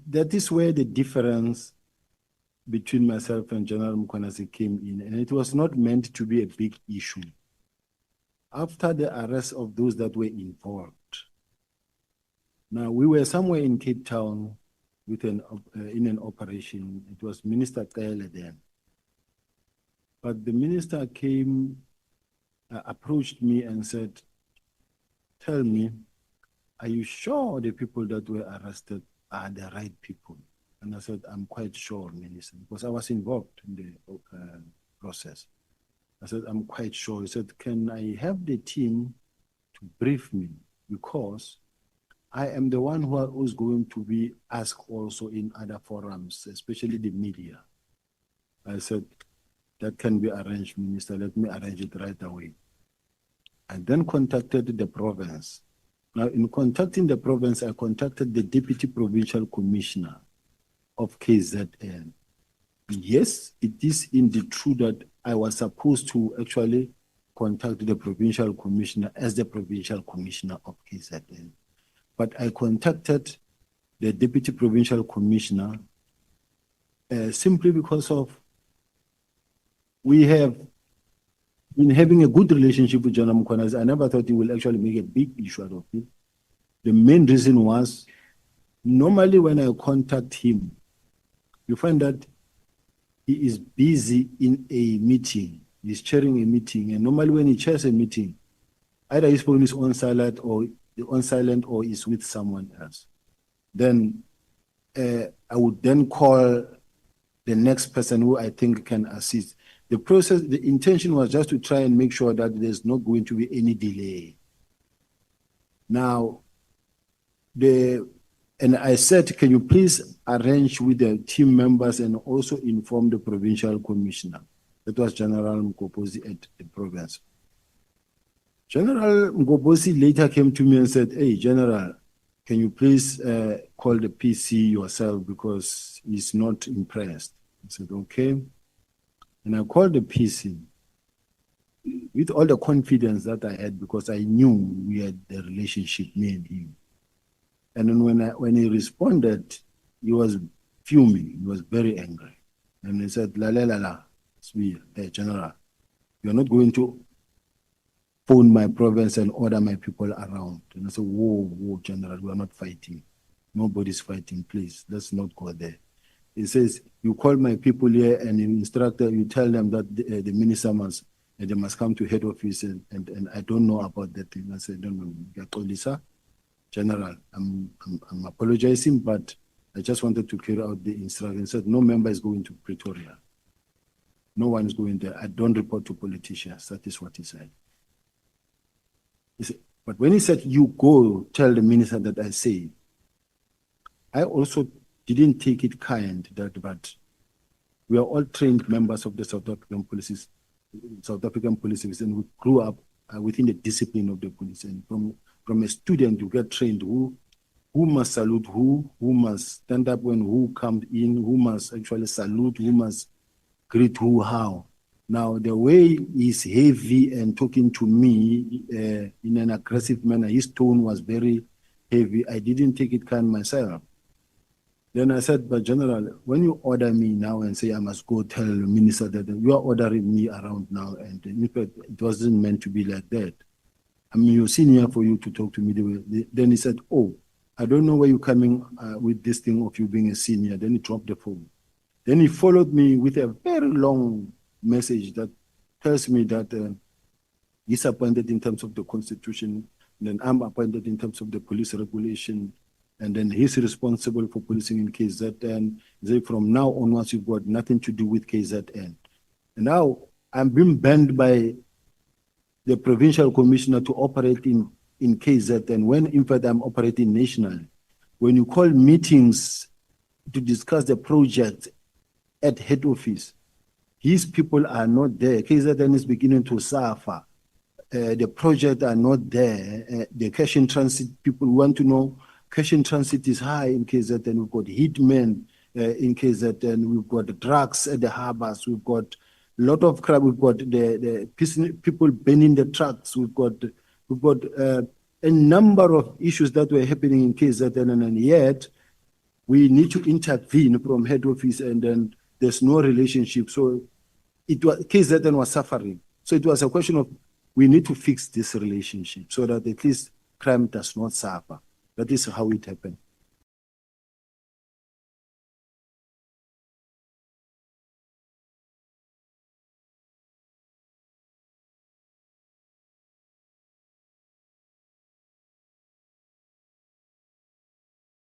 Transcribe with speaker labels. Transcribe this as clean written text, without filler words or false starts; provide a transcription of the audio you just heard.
Speaker 1: that is where the difference between myself and General Mkhwanazi came in, and it was not meant to be a big issue. After the arrest of those that were involved, now we were somewhere in Cape Town with in an operation. It was Minister Cele then. But the minister came, approached me and said, "Tell me, are you sure the people that were arrested are the right people?" And I said, "I'm quite sure, Minister," because I was involved in the process. I said, "I'm quite sure." He said, "Can I have the team to brief me? Because I am the one who is going to be asked also in other forums, especially the media." I said, "That can be arranged, Minister. Let me arrange it right away." I then contacted the province. Now, in contacting the province, I contacted the Deputy Provincial Commissioner of KZN. Yes, it is indeed true that I was supposed to actually contact the Provincial Commissioner as the Provincial Commissioner of KZN. But I contacted the Deputy Provincial Commissioner simply because of we have been having a good relationship with General Mkhwanazi. I never thought he will actually make a big issue out of it. The main reason was, normally when I contact him, you find that he is busy in a meeting. He's chairing a meeting. And normally when he chairs a meeting, either his phone is on silent or is with someone else. Then I would then call the next person who I think can assist. The process, the intention was just to try and make sure that there's not going to be any delay. Now, and I said, "Can you please arrange with the team members and also inform the Provincial Commissioner?" That was General Mkhwanazi at the province. General Mkhwanazi later came to me and said, "Hey, General, can you please call the PC yourself because he's not impressed?" I said, "Okay." And I called the PC with all the confidence that I had because I knew we had the relationship, me and him. And then when he responded, he was fuming. He was very angry. And he said, "La, Sibiya, hey, General, you're not going to phone my province and order my people around." And I said, whoa, General, we are not fighting. Nobody's fighting, please. Let's not go there. He says, "You call my people here and you tell them that the minister they must come to head office and I don't know about that thing." I said, "No, General, I'm apologizing, but I just wanted to carry out the instruction." He said, "No member is going to Pretoria. No one is going there. I don't report to politicians." That is what he said. He said, but when he said, "You go tell the minister that I say," I also didn't take it kind that, but we are all trained members of the South African Police Service, and we grew up within the discipline of the police. And from a student, you get trained who must salute who must stand up when who comes in, who must actually salute, who must greet who, how. Now, the way he's heavy and talking to me in an aggressive manner, his tone was very heavy. I didn't take it kind myself. Then I said, "But General, when you order me now and say I must go tell the minister that you are ordering me around now, and in fact, it wasn't meant to be like that. I'm your senior for you to talk to me the way." Then he said, "Oh, I don't know where you're coming with this thing of you being a senior." Then he dropped the phone. Then he followed me with a very long message that tells me that he's appointed in terms of the Constitution, and then I'm appointed in terms of the police regulation, and then he's responsible for policing in KZN. Say from now onwards, you've got nothing to do with KZN. And now I'm being banned by the Provincial Commissioner to operate in KZN when in fact I'm operating nationally. When you call meetings to discuss the project at head office, his people are not there. KZN is beginning to suffer. The project are not there. The cash in transit people want to know. Cash in transit is high in KZN. We've got hitmen in KZN. We've got drugs at the harbors. We've got a lot of crime. We've got the people burning the trucks. We've got a number of issues that were happening in KZN, and yet we need to intervene from head office, and then there's no relationship. So it was KZN was suffering. So it was a question of we need to fix this relationship so that at least crime does not suffer. That is how it happened.